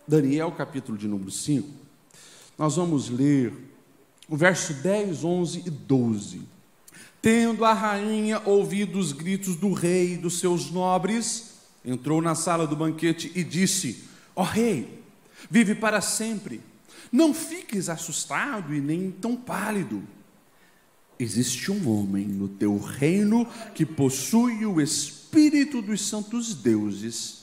Daniel, capítulo de número 5, nós vamos ler o verso 10, 11 e 12. Tendo a rainha ouvido os gritos do rei e dos seus nobres, entrou na sala do banquete e disse: ó rei, vive para sempre, não fiques assustado e nem tão pálido. Existe um homem no teu reino que possui o espírito dos santos deuses.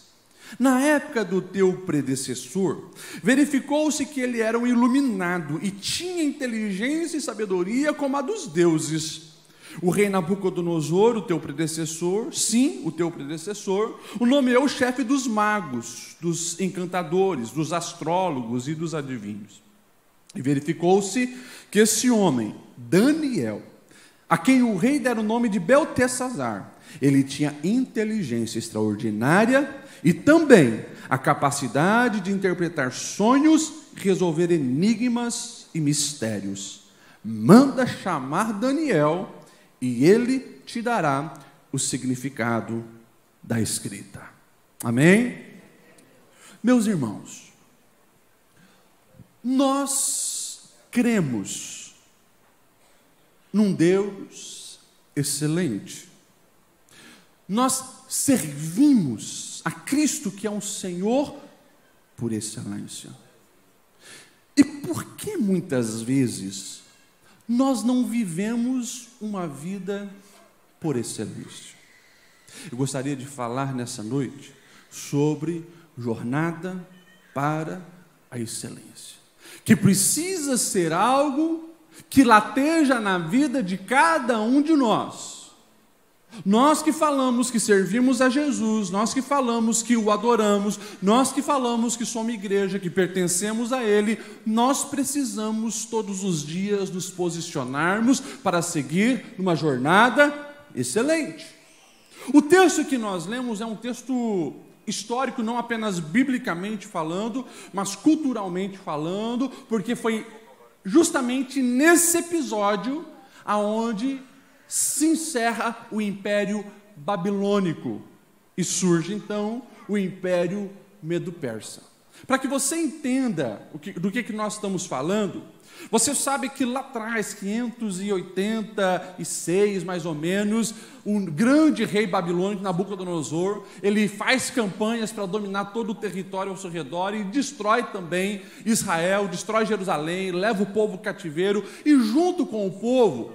Na época do teu predecessor, verificou-se que ele era um iluminado e tinha inteligência e sabedoria como a dos deuses. O rei Nabucodonosor, o teu predecessor, sim, o teu predecessor, o nomeou chefe dos magos, dos encantadores, dos astrólogos e dos adivinhos. E verificou-se que esse homem, Daniel, a quem o rei dera o nome de Beltesazar, ele tinha inteligência extraordinária e também a capacidade de interpretar sonhos, resolver enigmas e mistérios. Manda chamar Daniel e ele te dará o significado da escrita. Amém? Meus irmãos, nós cremos num Deus excelente. Nós servimos a Cristo, que é um Senhor por excelência. E por que muitas vezes nós não vivemos uma vida por excelência? Eu gostaria de falar nessa noite sobre jornada para a excelência, que precisa ser algo que lateja na vida de cada um de nós. Nós que falamos que servimos a Jesus, nós que falamos que o adoramos, nós que falamos que somos igreja, que pertencemos a Ele, nós precisamos todos os dias nos posicionarmos para seguir numa jornada excelente. O texto que nós lemos é um texto histórico, não apenas biblicamente falando, mas culturalmente falando, porque foi justamente nesse episódio aonde se encerra o Império Babilônico e surge então o Império Medo-Persa. Para que você entenda do que nós estamos falando, você sabe que lá atrás, 586 mais ou menos, um grande rei babilônico, Nabucodonosor, ele faz campanhas para dominar todo o território ao seu redor e destrói também Israel, destrói Jerusalém, leva o povo cativeiro e junto com o povo,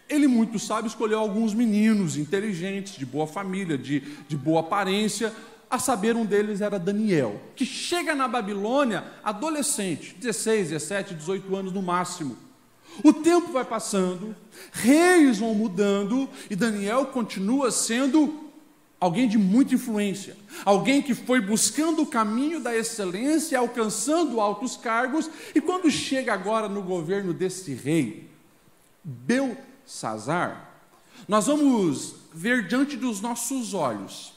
ele, muito sábio, escolheu alguns meninos inteligentes, de boa família, de boa aparência. A saber, um deles era Daniel, que chega na Babilônia adolescente, 16, 17, 18 anos no máximo. O tempo vai passando, reis vão mudando, e Daniel continua sendo alguém de muita influência, alguém que foi buscando o caminho da excelência, alcançando altos cargos, e quando chega agora no governo desse rei, Beltesazar, nós vamos ver diante dos nossos olhos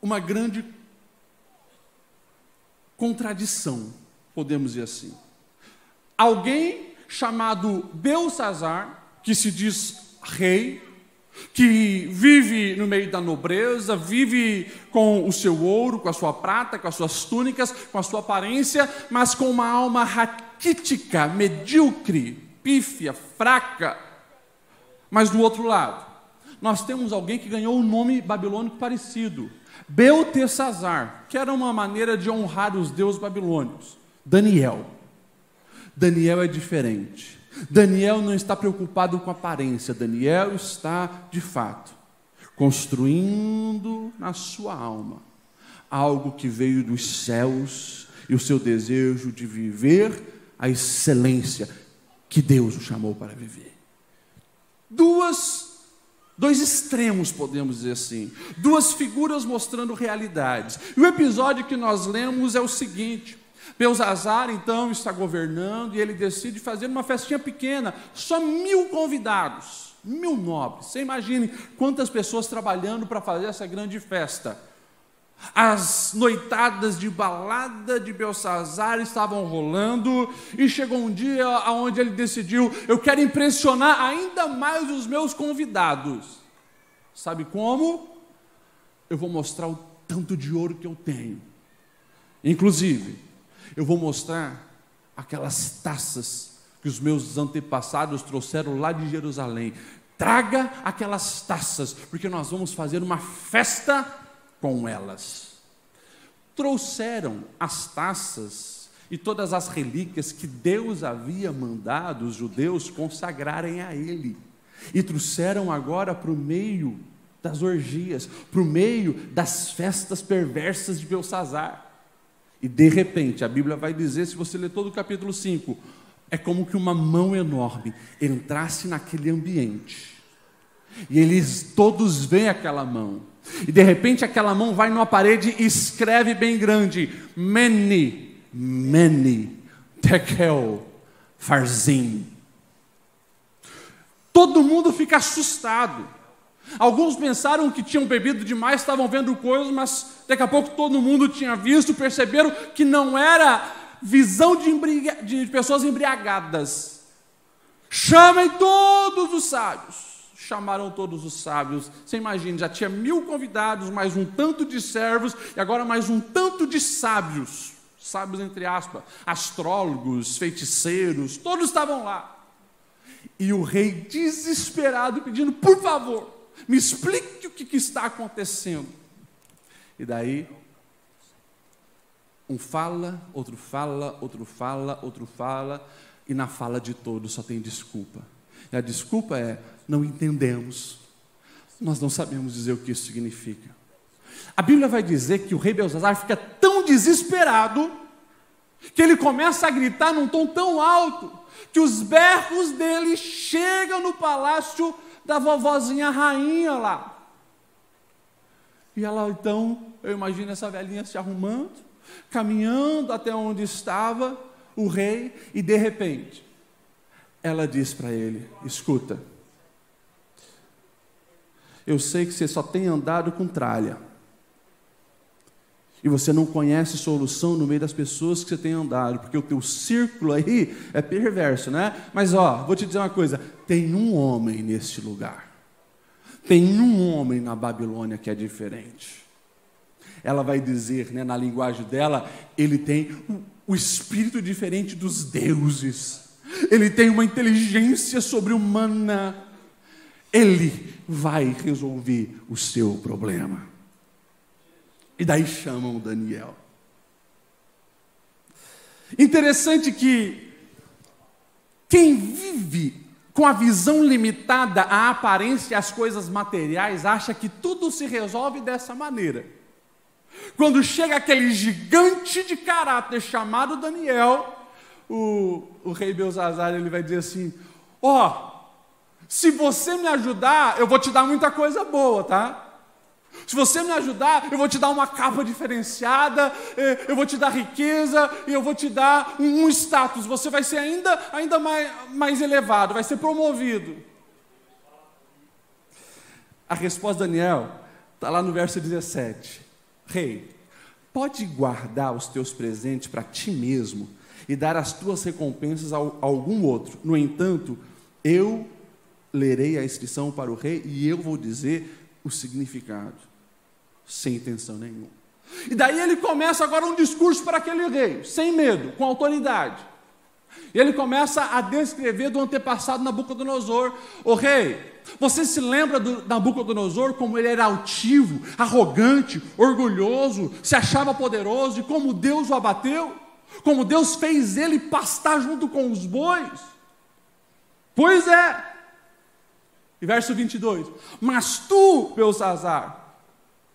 uma grande contradição, podemos dizer assim. Alguém chamado Beltesazar, que se diz rei, que vive no meio da nobreza, vive com o seu ouro, com a sua prata, com as suas túnicas, com a sua aparência, mas com uma alma raquítica, medíocre, pífia, fraca. Mas do outro lado, nós temos alguém que ganhou um nome babilônico parecido, Beltesazar, que era uma maneira de honrar os deuses babilônicos. Daniel. Daniel é diferente. Daniel não está preocupado com a aparência. Daniel está, de fato, construindo na sua alma algo que veio dos céus e o seu desejo de viver a excelência que Deus o chamou para viver. Dois extremos, podemos dizer assim, duas figuras mostrando realidades. E o episódio que nós lemos é o seguinte: Beltesazar então está governando e ele decide fazer uma festinha pequena, só 1000 convidados, 1000 nobres. Você imagine quantas pessoas trabalhando para fazer essa grande festa. As noitadas de balada de Beltesazar estavam rolando e chegou um dia onde ele decidiu: eu quero impressionar ainda mais os meus convidados. Sabe como? Eu vou mostrar o tanto de ouro que eu tenho. Inclusive, eu vou mostrar aquelas taças que os meus antepassados trouxeram lá de Jerusalém. Traga aquelas taças, porque nós vamos fazer uma festa com elas. Trouxeram as taças e todas as relíquias que Deus havia mandado os judeus consagrarem a Ele. E trouxeram agora para o meio das orgias, para o meio das festas perversas de Belsazar. E de repente, a Bíblia vai dizer, se você ler todo o capítulo 5, é como que uma mão enorme entrasse naquele ambiente. E eles todos veem aquela mão. E de repente aquela mão vai numa parede e escreve bem grande: Mene, Mene, Tekel, Farzim. Todo mundo fica assustado. Alguns pensaram que tinham bebido demais, estavam vendo coisas, mas daqui a pouco todo mundo tinha visto, perceberam que não era visão de pessoas embriagadas. Chamem todos os sábios. Chamaram todos os sábios. Você imagina, já tinha 1000 convidados, mais um tanto de servos, e agora mais um tanto de sábios. Sábios entre aspas, astrólogos, feiticeiros, todos estavam lá. E o rei desesperado pedindo: por favor, me explique o que está acontecendo. E daí, um fala, outro fala, outro fala, outro fala, e na fala de todos só tem desculpa. E a desculpa é: não entendemos, nós não sabemos dizer o que isso significa. A Bíblia vai dizer que o rei Belsazar fica tão desesperado, que ele começa a gritar num tom tão alto, que os berros dele chegam no palácio da vovozinha rainha lá. E ela então, eu imagino essa velhinha se arrumando, caminhando até onde estava o rei, e de repente, ela diz para ele: escuta, eu sei que você só tem andado com tralha, e você não conhece solução no meio das pessoas que você tem andado, porque o teu círculo aí é perverso, né? Mas vou te dizer uma coisa: tem um homem neste lugar, tem um homem na Babilônia que é diferente. Ela vai dizer, né, na linguagem dela, ele tem o espírito diferente dos deuses, ele tem uma inteligência sobre-humana, ele vai resolver o seu problema. E daí chamam Daniel. Interessante que quem vive com a visão limitada à aparência e às coisas materiais acha que tudo se resolve dessa maneira. Quando chega aquele gigante de caráter chamado Daniel, o rei Belsazar, ele vai dizer assim: se você me ajudar, eu vou te dar muita coisa boa, tá? Se você me ajudar, eu vou te dar uma capa diferenciada, eu vou te dar riqueza, e eu vou te dar um status. Você vai ser ainda mais elevado, vai ser promovido. A resposta de Daniel está lá no verso 17. Rei, pode guardar os teus presentes para ti mesmo e dar as tuas recompensas a algum outro. No entanto, eu lerei a inscrição para o rei e eu vou dizer o significado, sem intenção nenhuma. E daí ele começa agora um discurso para aquele rei, sem medo, com autoridade. E ele começa a descrever do antepassado Nabucodonosor. O rei, você se lembra do Nabucodonosor, como ele era altivo, arrogante, orgulhoso, se achava poderoso, e como Deus o abateu? Como Deus fez ele pastar junto com os bois? Pois é. E verso 22, mas tu, Belsazar,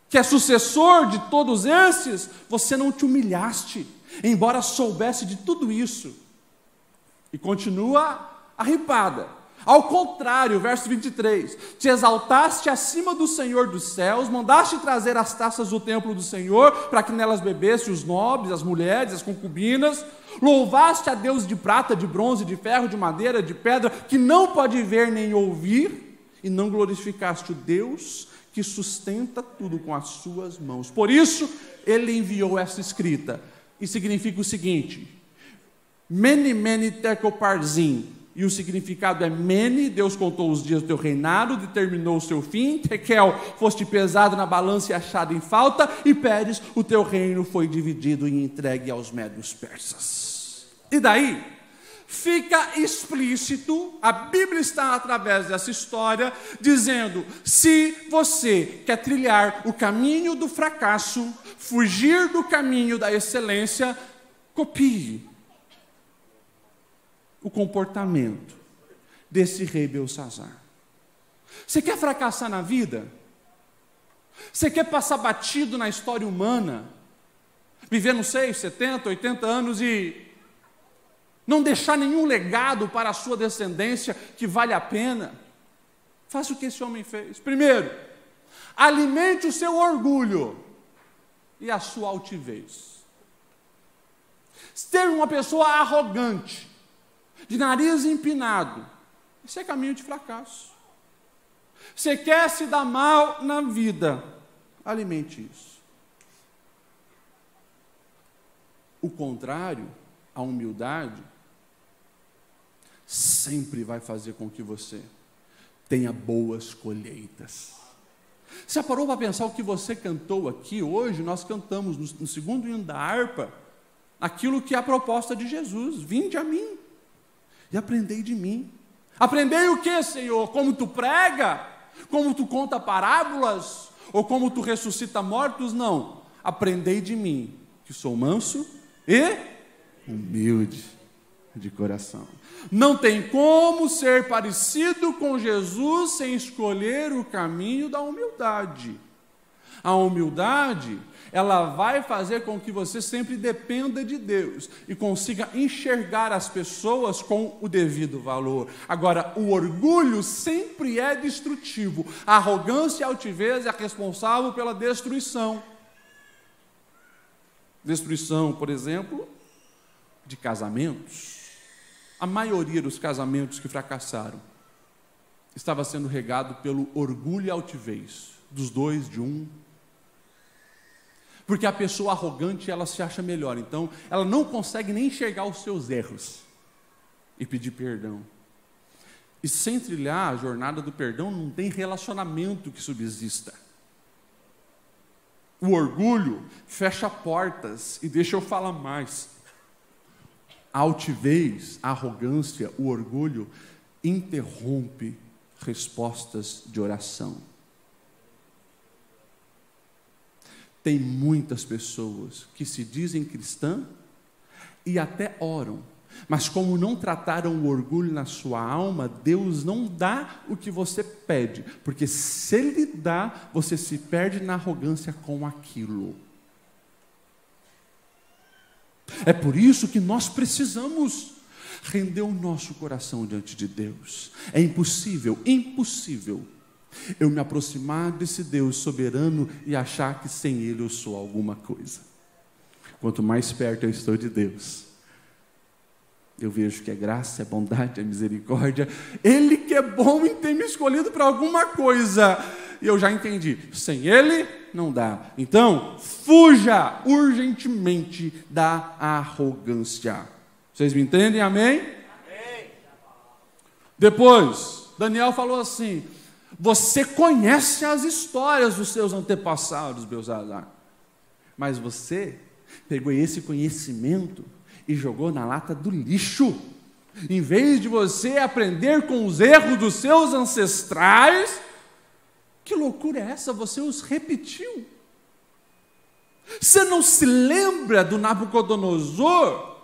que é sucessor de todos esses, você não te humilhaste, embora soubesse de tudo isso. E continua a ripada. Ao contrário, verso 23, te exaltaste acima do Senhor dos céus, mandaste trazer as taças do templo do Senhor, para que nelas bebessem os nobres, as mulheres, as concubinas, louvaste a Deus de prata, de bronze, de ferro, de madeira, de pedra, que não pode ver nem ouvir, e não glorificaste o Deus que sustenta tudo com as suas mãos. Por isso, ele enviou essa escrita, e significa o seguinte: Mene, Mene, Tekel, Parzim, e o significado é Mene, Deus contou os dias do teu reinado, determinou o seu fim. Tekel, foste pesado na balança e achado em falta. E Peres, o teu reino foi dividido e entregue aos médios persas. E daí, fica explícito, a Bíblia está através dessa história, dizendo, se você quer trilhar o caminho do fracasso, fugir do caminho da excelência, copie o comportamento desse rei Belsazar. Você quer fracassar na vida? Você quer passar batido na história humana? Vivendo 6, 70, 80 anos e não deixar nenhum legado para a sua descendência que vale a pena? Faça o que esse homem fez. Primeiro, alimente o seu orgulho e a sua altivez. Ser uma pessoa arrogante, de nariz empinado, isso é caminho de fracasso. Você quer se dar mal na vida, alimente isso. O contrário, a humildade, sempre vai fazer com que você tenha boas colheitas. Você já parou para pensar o que você cantou aqui hoje? Nós cantamos no segundo hino da harpa, aquilo que é a proposta de Jesus: vinde a mim e aprendei de mim. Aprendei o que, Senhor? Como tu prega? Como tu conta parábolas? Ou como tu ressuscita mortos? Não. Aprendei de mim, que sou manso e humilde de coração. Não tem como ser parecido com Jesus sem escolher o caminho da humildade. A humildade, ela vai fazer com que você sempre dependa de Deus e consiga enxergar as pessoas com o devido valor. Agora, o orgulho sempre é destrutivo. A arrogância e a altivez é responsável pela destruição. Destruição, por exemplo, de casamentos. A maioria dos casamentos que fracassaram estava sendo regado pelo orgulho e altivez dos dois, de um. Porque a pessoa arrogante, ela se acha melhor, então ela não consegue nem enxergar os seus erros e pedir perdão. E sem trilhar a jornada do perdão, não tem relacionamento que subsista. O orgulho fecha portas, e deixa eu falar mais. A altivez, a arrogância, o orgulho interrompe respostas de oração. Tem muitas pessoas que se dizem cristãs e até oram, mas como não trataram o orgulho na sua alma, Deus não dá o que você pede, porque se Ele dá, você se perde na arrogância com aquilo. É por isso que nós precisamos render o nosso coração diante de Deus. É impossível eu me aproximar desse Deus soberano e achar que sem Ele eu sou alguma coisa. Quanto mais perto eu estou de Deus, eu vejo que é graça, é bondade, é misericórdia. Ele que é bom em ter me escolhido para alguma coisa. E eu já entendi, sem Ele não dá. Então, fuja urgentemente da arrogância. Vocês me entendem? Amém? Amém. Depois, Daniel falou assim: você conhece as histórias dos seus antepassados, Belsazar, mas você pegou esse conhecimento e jogou na lata do lixo. Em vez de você aprender com os erros dos seus ancestrais, que loucura é essa? Você os repetiu. Você não se lembra do Nabucodonosor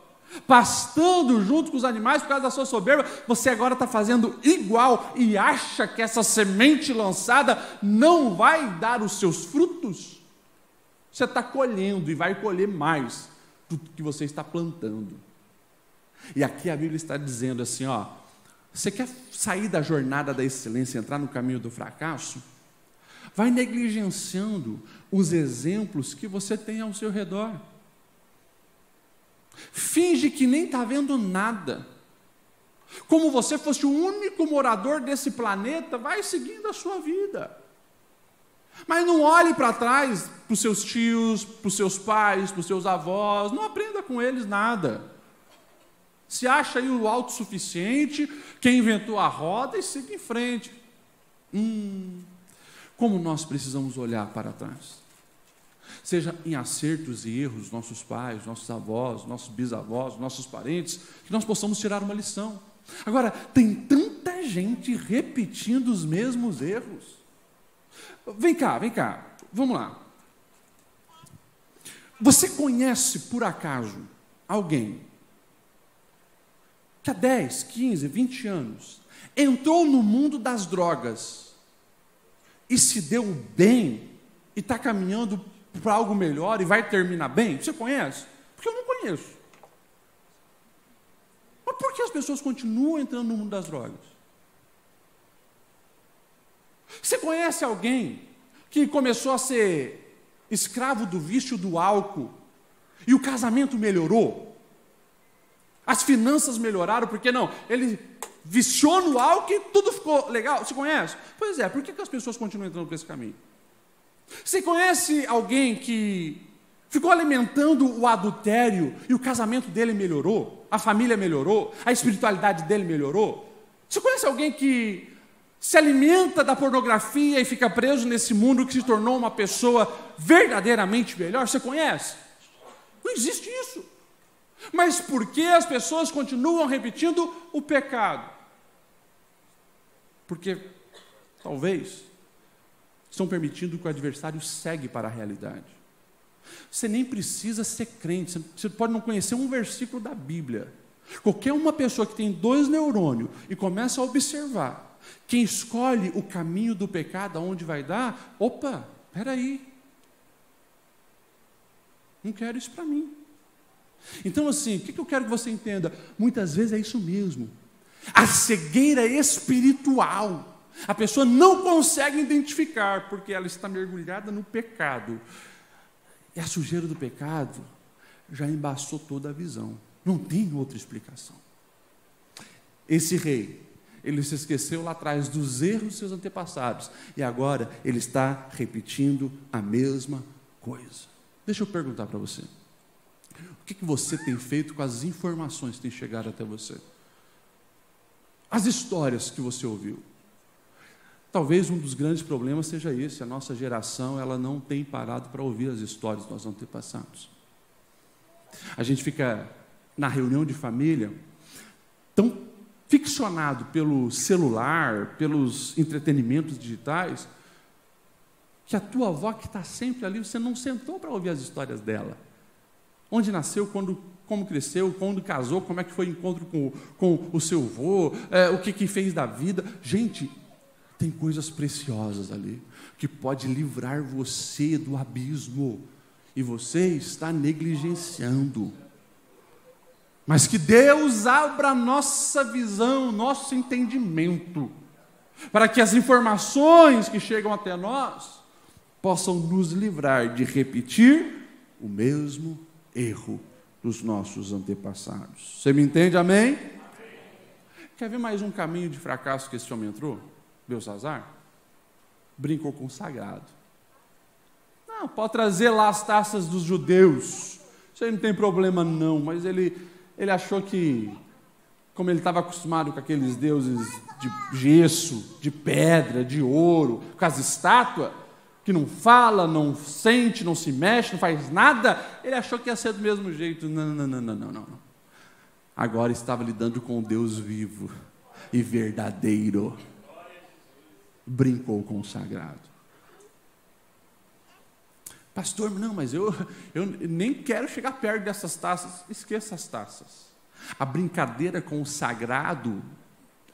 pastando junto com os animais por causa da sua soberba? Você agora está fazendo igual e acha que essa semente lançada não vai dar os seus frutos? Você está colhendo e vai colher mais do que você está plantando. E aqui a Bíblia está dizendo assim, ó: você quer sair da jornada da excelência e entrar no caminho do fracasso? Vai negligenciando os exemplos que você tem ao seu redor. Finge que nem está vendo nada. Como você fosse o único morador desse planeta, vai seguindo a sua vida. Mas não olhe para trás, para os seus tios, para os seus pais, para os seus avós, não aprenda com eles nada. Se acha aí o autossuficiente, quem inventou a roda e siga em frente. Como nós precisamos olhar para trás. Seja em acertos e erros dos nossos pais, nossos avós, nossos bisavós, nossos parentes, que nós possamos tirar uma lição. Agora, tem tanta gente repetindo os mesmos erros. Vem cá, vamos lá. Você conhece, por acaso, alguém que há 10, 15, 20 anos entrou no mundo das drogas e se deu bem e está caminhando para algo melhor e vai terminar bem? Você conhece? Porque eu não conheço. Mas por que as pessoas continuam entrando no mundo das drogas? Você conhece alguém que começou a ser escravo do vício do álcool e o casamento melhorou? As finanças melhoraram, porque não? Ele viciou no álcool e tudo ficou legal. Você conhece? Pois é, por que as pessoas continuam entrando por esse caminho? Você conhece alguém que ficou alimentando o adultério e o casamento dele melhorou? A família melhorou? A espiritualidade dele melhorou? Você conhece alguém que se alimenta da pornografia e fica preso nesse mundo que se tornou uma pessoa verdadeiramente melhor? Você conhece? Não existe isso. Mas por que as pessoas continuam repetindo o pecado? Porque, talvez, estão permitindo que o adversário segue para a realidade. Você nem precisa ser crente, você pode não conhecer um versículo da Bíblia. Qualquer uma pessoa que tem 2 neurônios e começa a observar, quem escolhe o caminho do pecado, aonde vai dar, opa, peraí, não quero isso para mim. Então assim, o que eu quero que você entenda? Muitas vezes é isso mesmo, a cegueira espiritual. A pessoa não consegue identificar, porque ela está mergulhada no pecado. E a sujeira do pecado já embaçou toda a visão. Não tem outra explicação. Esse rei, ele se esqueceu lá atrás dos erros dos seus antepassados. E agora ele está repetindo a mesma coisa. Deixa eu perguntar para você. O que você tem feito com as informações que têm chegado até você? As histórias que você ouviu. Talvez um dos grandes problemas seja esse, a nossa geração ela não tem parado para ouvir as histórias dos nossos antepassados. A gente fica na reunião de família tão ficcionado pelo celular, pelos entretenimentos digitais, que a tua avó que está sempre ali, você não sentou para ouvir as histórias dela. Onde nasceu, como cresceu, quando casou, como é que foi o encontro com o seu avô, o que fez da vida. Gente, tem coisas preciosas ali, que pode livrar você do abismo, e você está negligenciando. Mas que Deus abra a nossa visão, nosso entendimento, para que as informações que chegam até nós possam nos livrar de repetir o mesmo erro dos nossos antepassados. Você me entende, amém? Quer ver mais um caminho de fracasso que esse homem entrou? Belsazar brincou com o sagrado. Não, pode trazer lá as taças dos judeus, isso aí não tem problema não, mas ele achou que, como ele estava acostumado com aqueles deuses de gesso, de pedra, de ouro, com as estátuas, que não fala, não sente, não se mexe, não faz nada, ele achou que ia ser do mesmo jeito. Não. Agora estava lidando com o Deus vivo e verdadeiro. Brincou com o sagrado. Pastor, não, mas eu nem quero chegar perto dessas taças. Esqueça as taças. A brincadeira com o sagrado,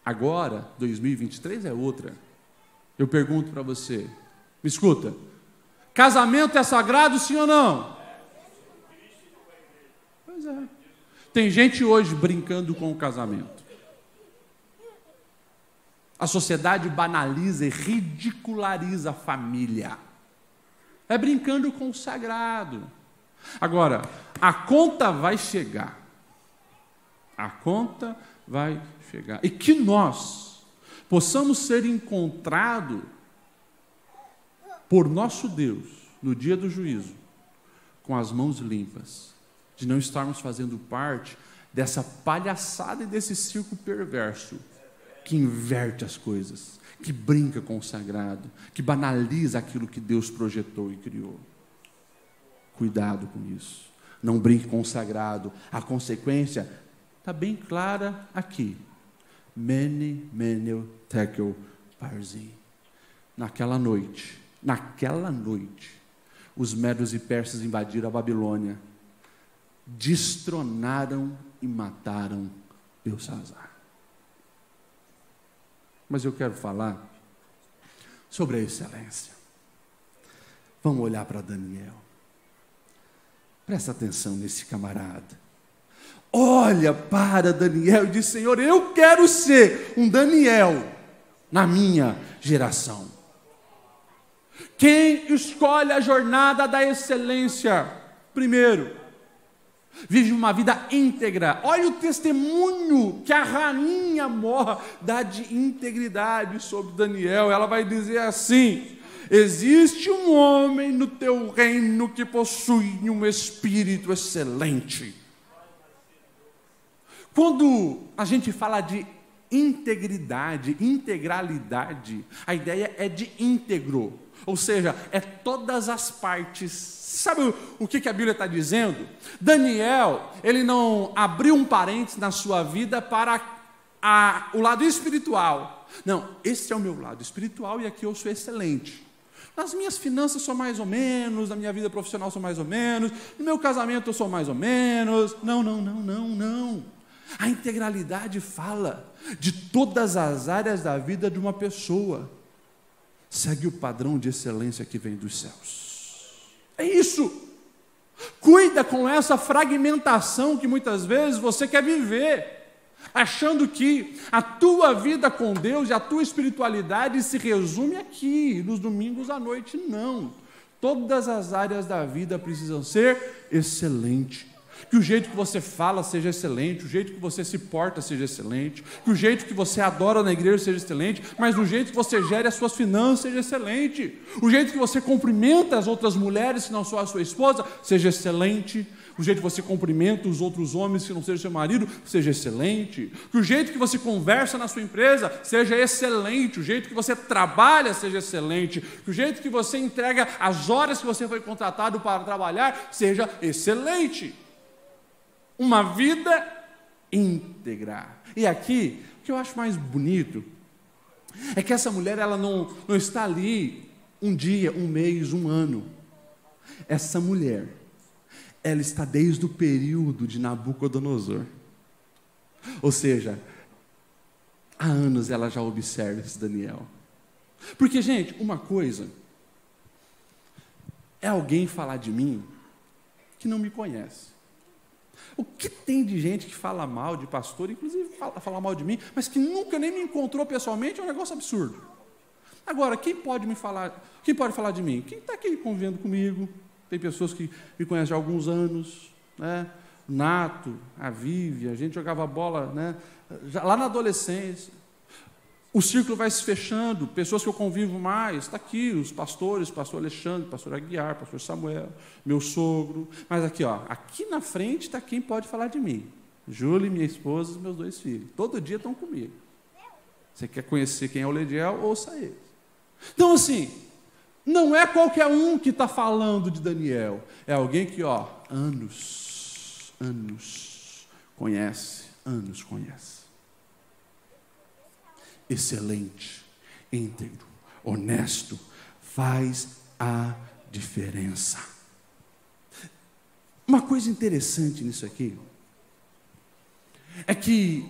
agora, 2023, é outra. Eu pergunto para você, me escuta, casamento é sagrado, sim ou não? Pois é. Tem gente hoje brincando com o casamento. A sociedade banaliza e ridiculariza a família. É brincando com o sagrado. Agora, a conta vai chegar. A conta vai chegar. E que nós possamos ser encontrados por nosso Deus no dia do juízo, com as mãos limpas, de não estarmos fazendo parte dessa palhaçada e desse circo perverso que inverte as coisas, que brinca com o sagrado, que banaliza aquilo que Deus projetou e criou. Cuidado com isso. Não brinque com o sagrado. A consequência está bem clara aqui. Mene, meneu, tekel, parzim. Naquela noite, os medos e persas invadiram a Babilônia, destronaram e mataram Belsazar. Mas eu quero falar sobre a excelência. Vamos olhar para Daniel. Presta atenção nesse camarada. Olha para Daniel e diz: Senhor, eu quero ser um Daniel na minha geração. Quem escolhe a jornada da excelência? Primeiro, vive uma vida íntegra. Olha o testemunho que a rainha Mor dá de integridade sobre Daniel. Ela vai dizer assim: existe um homem no teu reino que possui um espírito excelente. Quando a gente fala de integridade, integralidade, a ideia é de íntegro, ou seja, é todas as partes. Sabe o que a Bíblia está dizendo? Daniel, ele não abriu um parênteses na sua vida para o lado espiritual. Não, esse é o meu lado espiritual e aqui eu sou excelente. Nas minhas finanças sou mais ou menos, na minha vida profissional sou mais ou menos, no meu casamento eu sou mais ou menos. Não. A integralidade fala de todas as áreas da vida de uma pessoa. Segue o padrão de excelência que vem dos céus. É isso. Cuida com essa fragmentação que muitas vezes você quer viver, achando que a tua vida com Deus e a tua espiritualidade se resume aqui, nos domingos à noite. Não. Todas as áreas da vida precisam ser excelentes. Que o jeito que você fala seja excelente, o jeito que você se porta seja excelente, que o jeito que você adora na igreja seja excelente, mas o jeito que você gere as suas finanças seja excelente, o jeito que você cumprimenta as outras mulheres que não são a sua esposa seja excelente, o jeito que você cumprimenta os outros homens que não seja seu marido seja excelente, que o jeito que você conversa na sua empresa seja excelente, o jeito que você trabalha seja excelente, que o jeito que você entrega as horas que você foi contratado para trabalhar seja excelente. Uma vida íntegra. E aqui, o que eu acho mais bonito é que essa mulher, ela não está ali um dia, um mês, um ano. Essa mulher, ela está desde o período de Nabucodonosor. Ou seja, há anos ela já observa esse Daniel. Porque, gente, uma coisa é alguém falar de mim que não me conhece. O que tem de gente que fala mal de pastor, inclusive fala mal de mim, mas que nunca nem me encontrou pessoalmente, é um negócio absurdo. Agora, quem pode falar de mim? Quem está aqui convivendo comigo? Tem pessoas que me conhecem há alguns anos, né? Nato, a Vivi, a gente jogava bola, né? Já, lá na adolescência. O círculo vai se fechando, pessoas que eu convivo mais, está aqui, os pastores, pastor Alexandre, pastor Aguiar, pastor Samuel, meu sogro, mas aqui, aqui na frente está quem pode falar de mim, Júlia, minha esposa e meus 2 filhos, todo dia estão comigo. Você quer conhecer quem é o Lediel? Ouça eles. Então assim, não é qualquer um que está falando de Daniel, é alguém que, anos conhece. Excelente, íntegro, honesto, faz a diferença. Uma coisa interessante nisso aqui é que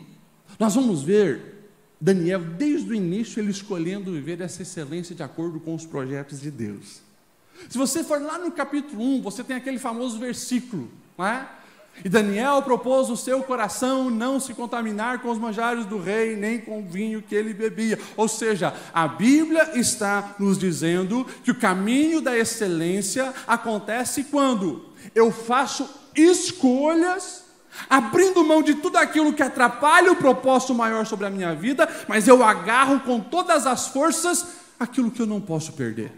nós vamos ver Daniel, desde o início, ele escolhendo viver essa excelência de acordo com os projetos de Deus. Se você for lá no capítulo 1, você tem aquele famoso versículo, não é? E Daniel propôs o seu coração não se contaminar com os manjares do rei, nem com o vinho que ele bebia. Ou seja, a Bíblia está nos dizendo que o caminho da excelência acontece quando eu faço escolhas, abrindo mão de tudo aquilo que atrapalha o propósito maior sobre a minha vida, mas eu agarro com todas as forças aquilo que eu não posso perder.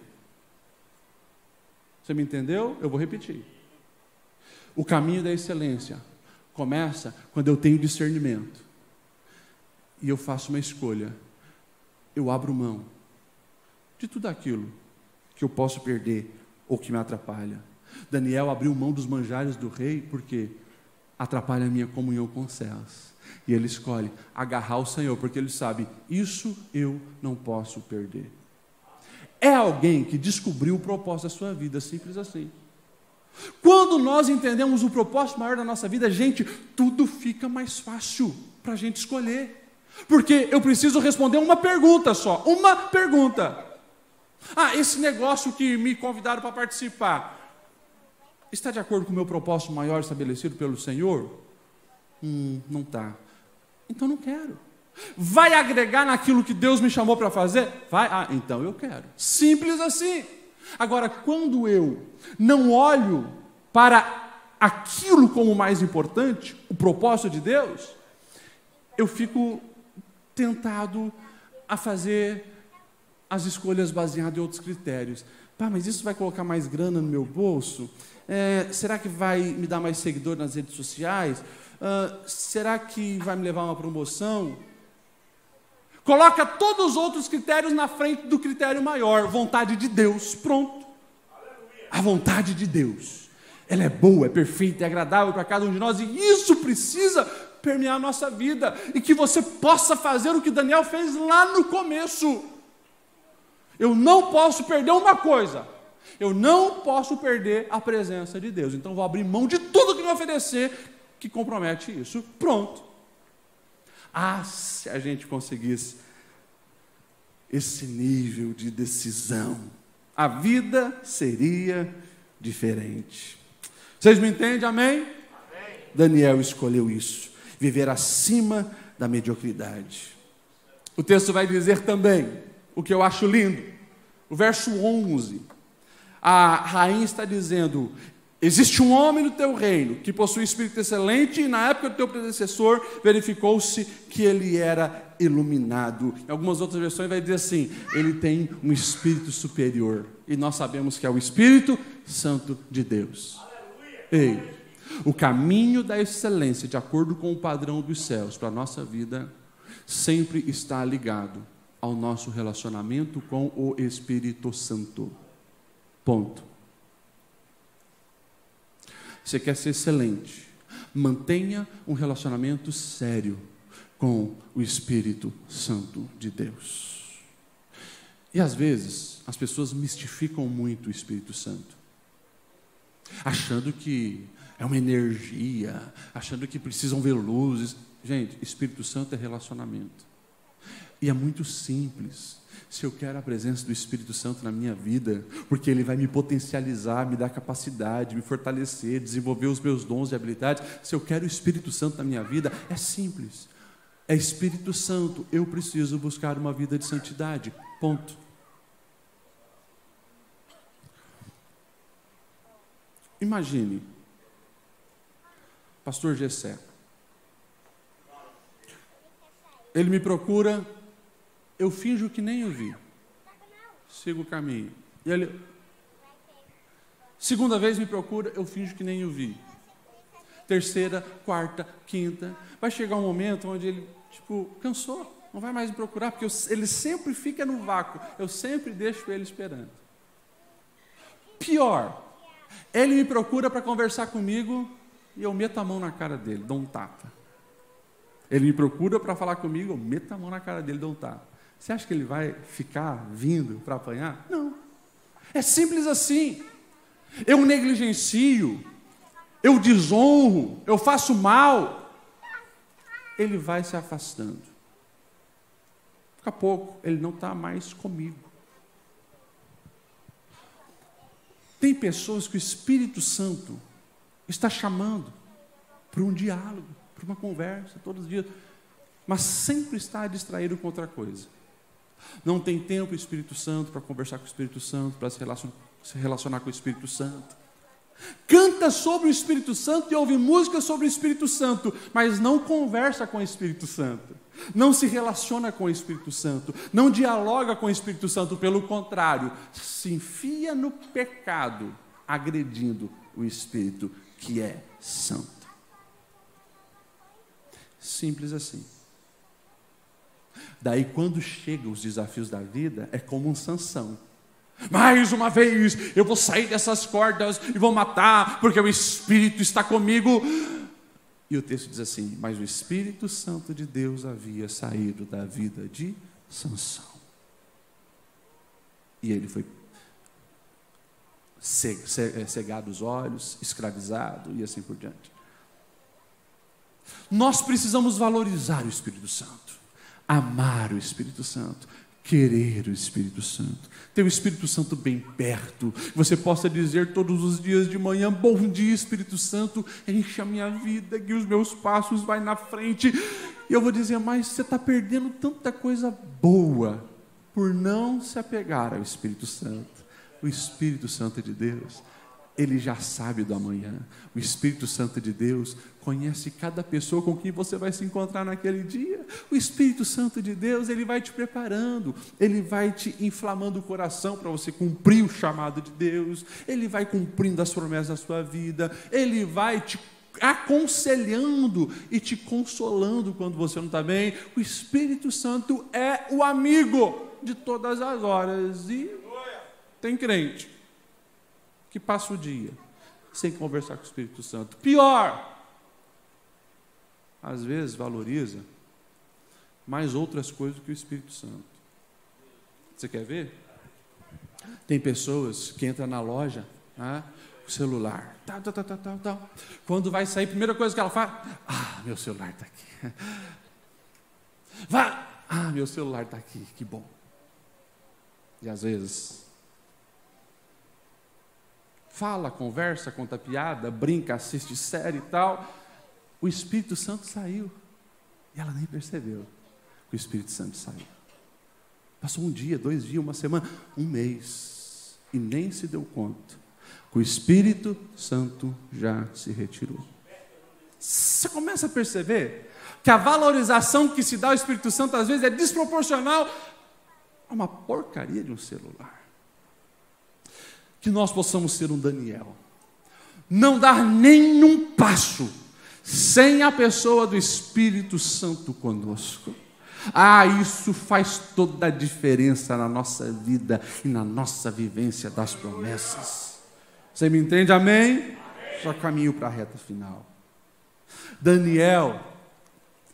Você me entendeu? Eu vou repetir. O caminho da excelência começa quando eu tenho discernimento e eu faço uma escolha. Eu abro mão de tudo aquilo que eu posso perder ou que me atrapalha. Daniel abriu mão dos manjares do rei porque atrapalha a minha comunhão com os céus. E ele escolhe agarrar o Senhor, porque ele sabe, isso eu não posso perder. É alguém que descobriu o propósito da sua vida, simples assim. Quando nós entendemos o propósito maior da nossa vida, gente, tudo fica mais fácil para a gente escolher. Porque eu preciso responder uma pergunta só, uma pergunta. Esse negócio que me convidaram para participar, está de acordo com o meu propósito maior estabelecido pelo Senhor? Não está. Então não quero. Vai agregar naquilo que Deus me chamou para fazer? Vai? Então eu quero. Simples assim. Agora, quando eu não olho para aquilo como mais importante, o propósito de Deus, eu fico tentado a fazer as escolhas baseadas em outros critérios. Mas isso vai colocar mais grana no meu bolso? Será que vai me dar mais seguidor nas redes sociais? Será que vai me levar a uma promoção? Coloca todos os outros critérios na frente do critério maior, vontade de Deus, pronto. A vontade de Deus, ela é boa, é perfeita, é agradável para cada um de nós, e isso precisa permear a nossa vida, e que você possa fazer o que Daniel fez lá no começo. Eu não posso perder uma coisa, eu não posso perder a presença de Deus, então vou abrir mão de tudo que me oferecer, que compromete isso, pronto. Se a gente conseguisse esse nível de decisão, a vida seria diferente. Vocês me entendem? Amém? Amém. Daniel escolheu isso, viver acima da mediocridade. O texto vai dizer também, o que eu acho lindo, o verso 11, a rainha está dizendo: existe um homem no teu reino que possui espírito excelente, e na época do teu predecessor verificou-se que ele era iluminado. Em algumas outras versões vai dizer assim: ele tem um espírito superior, e nós sabemos que é o Espírito Santo de Deus. Ei, o caminho da excelência, de acordo com o padrão dos céus para a nossa vida, sempre está ligado ao nosso relacionamento com o Espírito Santo. Ponto. Você quer ser excelente, mantenha um relacionamento sério com o Espírito Santo de Deus. E às vezes as pessoas mistificam muito o Espírito Santo, achando que é uma energia, achando que precisam ver luzes. Gente, Espírito Santo é relacionamento, e é muito simples. Se eu quero a presença do Espírito Santo na minha vida, porque Ele vai me potencializar, me dar capacidade, me fortalecer, desenvolver os meus dons e habilidades, se eu quero o Espírito Santo na minha vida, é simples. É Espírito Santo, eu preciso buscar uma vida de santidade, ponto. Imagine, pastor Gessé, ele me procura, eu finjo que nem o vi, sigo o caminho. E ele, segunda vez me procura, eu finjo que nem o vi. Terceira, quarta, quinta, vai chegar um momento onde ele, cansou, não vai mais me procurar, porque ele sempre fica no vácuo, eu sempre deixo ele esperando. Pior, ele me procura para conversar comigo e eu meto a mão na cara dele, dou um tapa. Ele me procura para falar comigo, eu meto a mão na cara dele, dou um tapa. Você acha que ele vai ficar vindo para apanhar? Não. É simples assim. Eu negligencio, eu desonro, eu faço mal. Ele vai se afastando. Daqui a pouco, ele não está mais comigo. Tem pessoas que o Espírito Santo está chamando para um diálogo, para uma conversa, todos os dias, mas sempre está distraído com outra coisa. Não tem tempo o Espírito Santo para conversar com o Espírito Santo, para se relacionar com o Espírito Santo. Canta sobre o Espírito Santo e ouve música sobre o Espírito Santo, mas não conversa com o Espírito Santo, não se relaciona com o Espírito Santo, não dialoga com o Espírito Santo, pelo contrário, se enfia no pecado, agredindo o Espírito que é santo. Simples assim. Daí, quando chegam os desafios da vida, é como um Sansão. Mais uma vez, eu vou sair dessas cordas e vou matar, porque o Espírito está comigo. E o texto diz assim: mas o Espírito Santo de Deus havia saído da vida de Sansão. E ele foi cegado os olhos, escravizado e assim por diante. Nós precisamos valorizar o Espírito Santo, amar o Espírito Santo, querer o Espírito Santo, ter o Espírito Santo bem perto, que você possa dizer todos os dias de manhã: bom dia, Espírito Santo, enche a minha vida, que os meus passos vai na frente. E eu vou dizer: mas você está perdendo tanta coisa boa por não se apegar ao Espírito Santo. O Espírito Santo de Deus, ele já sabe do amanhã. O Espírito Santo de Deus conhece cada pessoa com quem você vai se encontrar naquele dia. O Espírito Santo de Deus, ele vai te preparando, ele vai te inflamando o coração para você cumprir o chamado de Deus, ele vai cumprindo as promessas da sua vida, ele vai te aconselhando e te consolando quando você não está bem. O Espírito Santo é o amigo de todas as horas. E tem crente que passa o dia sem conversar com o Espírito Santo. Pior, às vezes valoriza mais outras coisas do que o Espírito Santo. Você quer ver? Tem pessoas que entram na loja, o celular, tal. Quando vai sair, a primeira coisa que ela faz: meu celular está aqui. Meu celular está aqui, que bom. E às vezes fala, conversa, conta piada, brinca, assiste série e tal. O Espírito Santo saiu. E ela nem percebeu que o Espírito Santo saiu. Passou um dia, 2 dias, uma semana, um mês. E nem se deu conta que o Espírito Santo já se retirou. Você começa a perceber que a valorização que se dá ao Espírito Santo às vezes é desproporcional a uma porcaria de um celular. Que nós possamos ser um Daniel, não dar nenhum passo sem a pessoa do Espírito Santo conosco. Isso faz toda a diferença na nossa vida e na nossa vivência das promessas. Você me entende? Amém? Só caminho para a reta final. Daniel,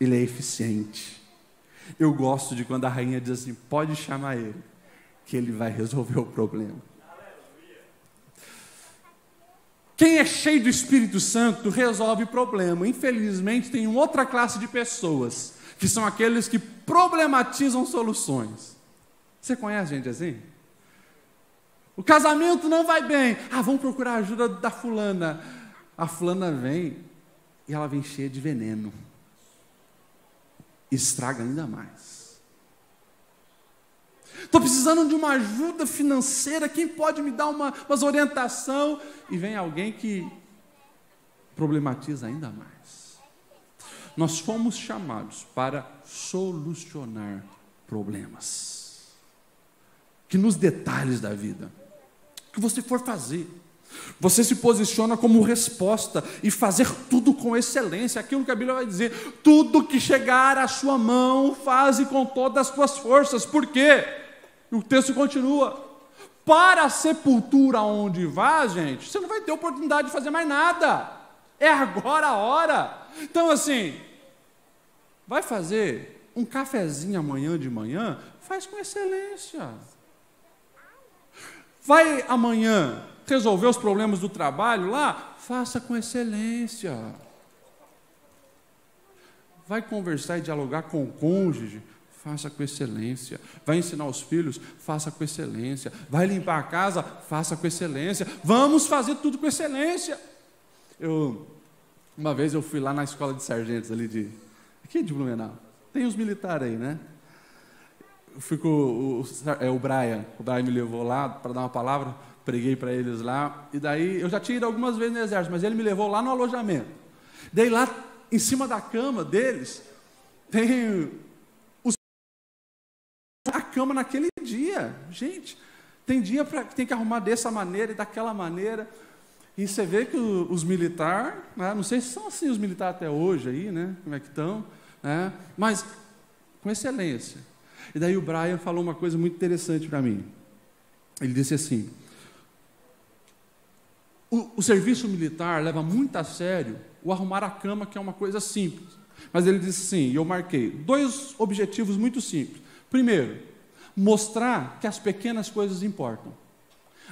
ele é eficiente. Eu gosto de quando a rainha diz assim: pode chamar ele, que ele vai resolver o problema. Quem é cheio do Espírito Santo resolve problema. Infelizmente, tem uma outra classe de pessoas, que são aqueles que problematizam soluções. Você conhece gente assim? O casamento não vai bem. Vamos procurar a ajuda da fulana. A fulana vem e ela vem cheia de veneno. Estraga ainda mais. Estou precisando de uma ajuda financeira, quem pode me dar umas orientação? E vem alguém que problematiza ainda mais. Nós fomos chamados para solucionar problemas. Que nos detalhes da vida, o que você for fazer, você se posiciona como resposta e fazer tudo com excelência. Aquilo que a Bíblia vai dizer: tudo que chegar à sua mão, faze com todas as tuas forças. Por quê? O texto continua: para a sepultura onde vá, gente, você não vai ter oportunidade de fazer mais nada. É agora a hora. Então, assim, vai fazer um cafezinho amanhã de manhã, faz com excelência. Vai amanhã resolver os problemas do trabalho lá, faça com excelência. Vai conversar e dialogar com o cônjuge, faça com excelência. Vai ensinar os filhos, faça com excelência. Vai limpar a casa, faça com excelência. Vamos fazer tudo com excelência. Uma vez eu fui lá na escola de sargentos ali aqui de Blumenau. Tem os militares aí, né? Eu fui com o Brian. O Brian me levou lá para dar uma palavra, preguei para eles lá. E daí, eu já tinha ido algumas vezes no exército, mas ele me levou lá no alojamento. Daí lá, em cima da cama deles, tem a cama naquele dia. Gente, tem dia que tem que arrumar dessa maneira e daquela maneira. E você vê que os militares, né, não sei se são assim os militares até hoje aí, né? Como é que estão? né? Mas com excelência. E daí o Brian falou uma coisa muito interessante para mim. Ele disse assim: o serviço militar leva muito a sério o arrumar a cama, que é uma coisa simples. Mas ele disse assim, e eu marquei, 2 objetivos muito simples. Primeiro, mostrar que as pequenas coisas importam.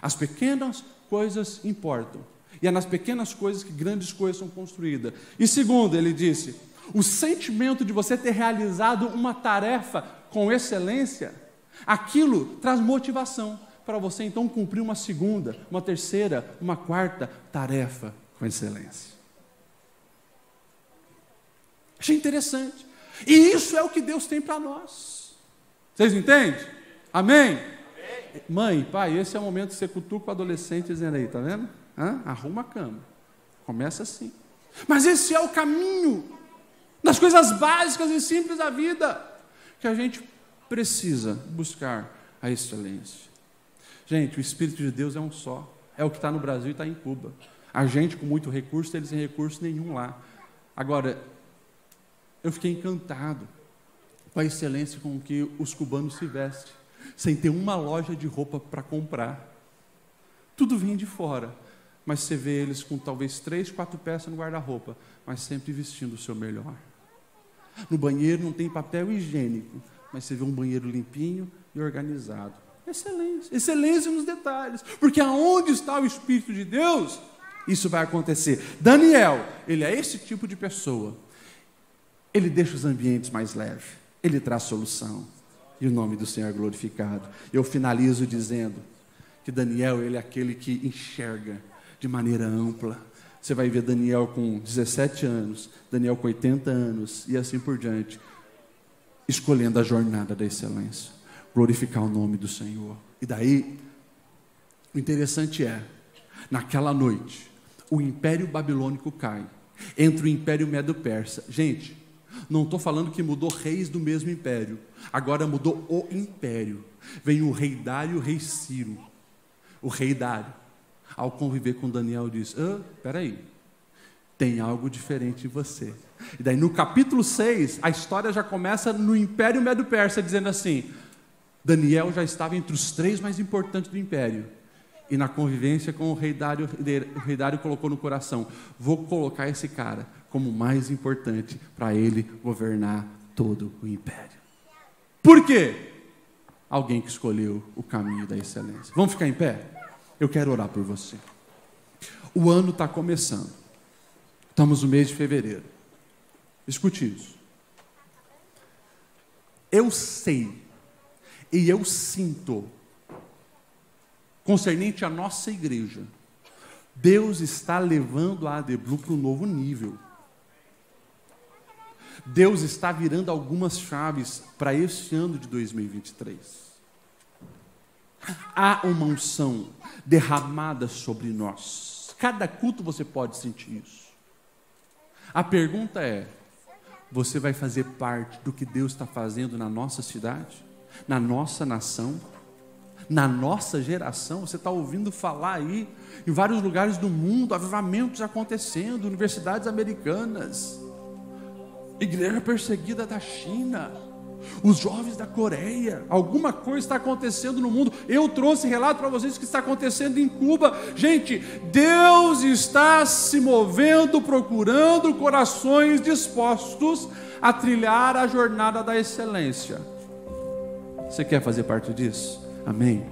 As pequenas coisas importam. E é nas pequenas coisas que grandes coisas são construídas. E segundo, ele disse, o sentimento de você ter realizado uma tarefa com excelência, aquilo traz motivação para você então cumprir uma segunda, uma terceira, uma quarta tarefa com excelência. Achei interessante. E isso é o que Deus tem para nós. Vocês entendem? Amém? Mãe, pai, esse é o momento que você cutuca o adolescente dizendo aí, tá vendo? Arruma a cama. Começa assim. Mas esse é o caminho das coisas básicas e simples da vida, que a gente precisa buscar a excelência. Gente, o Espírito de Deus é um só. É o que está no Brasil e está em Cuba. A gente com muito recurso, eles sem recurso nenhum lá. Agora, eu fiquei encantado com a excelência com que os cubanos se vestem, sem ter uma loja de roupa para comprar. Tudo vem de fora, mas você vê eles com talvez 3, 4 peças no guarda-roupa, mas sempre vestindo o seu melhor. No banheiro não tem papel higiênico, mas você vê um banheiro limpinho e organizado. Excelência, excelência nos detalhes, porque aonde está o Espírito de Deus, isso vai acontecer. Daniel, ele é esse tipo de pessoa. Ele deixa os ambientes mais leves, ele traz solução, e o nome do Senhor é glorificado. Eu finalizo dizendo que Daniel, ele é aquele que enxerga de maneira ampla. Você vai ver Daniel com 17 anos, Daniel com 80 anos, e assim por diante, escolhendo a jornada da excelência, glorificar o nome do Senhor. E daí, o interessante é, naquela noite, o Império Babilônico cai, entra o Império Medo-Persa. Gente, não estou falando que mudou reis do mesmo império, agora mudou o império. Vem o rei Dário e o rei Ciro. O rei Dário, ao conviver com Daniel, diz: espera aí, tem algo diferente em você. E daí no capítulo 6, a história já começa no Império Medo-Persa, dizendo assim: Daniel já estava entre os 3 mais importantes do império. E na convivência com o rei Dário colocou no coração: vou colocar esse cara como mais importante para ele governar todo o império. Por quê? Alguém que escolheu o caminho da excelência. Vamos ficar em pé? Eu quero orar por você. O ano está começando. Estamos no mês de fevereiro. Escute isso. Eu sei e eu sinto, concernente à nossa igreja, Deus está levando a AD Blue para um novo nível. Deus está virando algumas chaves para este ano de 2023. Há uma unção derramada sobre nós. Cada culto você pode sentir isso. A pergunta é: você vai fazer parte do que Deus está fazendo na nossa cidade? Na nossa nação? Na nossa geração? Você está ouvindo falar aí, em vários lugares do mundo, avivamentos acontecendo, universidades americanas, igreja perseguida da China, os jovens da Coreia, alguma coisa está acontecendo no mundo. Eu trouxe relato para vocês que está acontecendo em Cuba. Gente, Deus está se movendo, procurando corações dispostos a trilhar a jornada da excelência. Você quer fazer parte disso? Amém?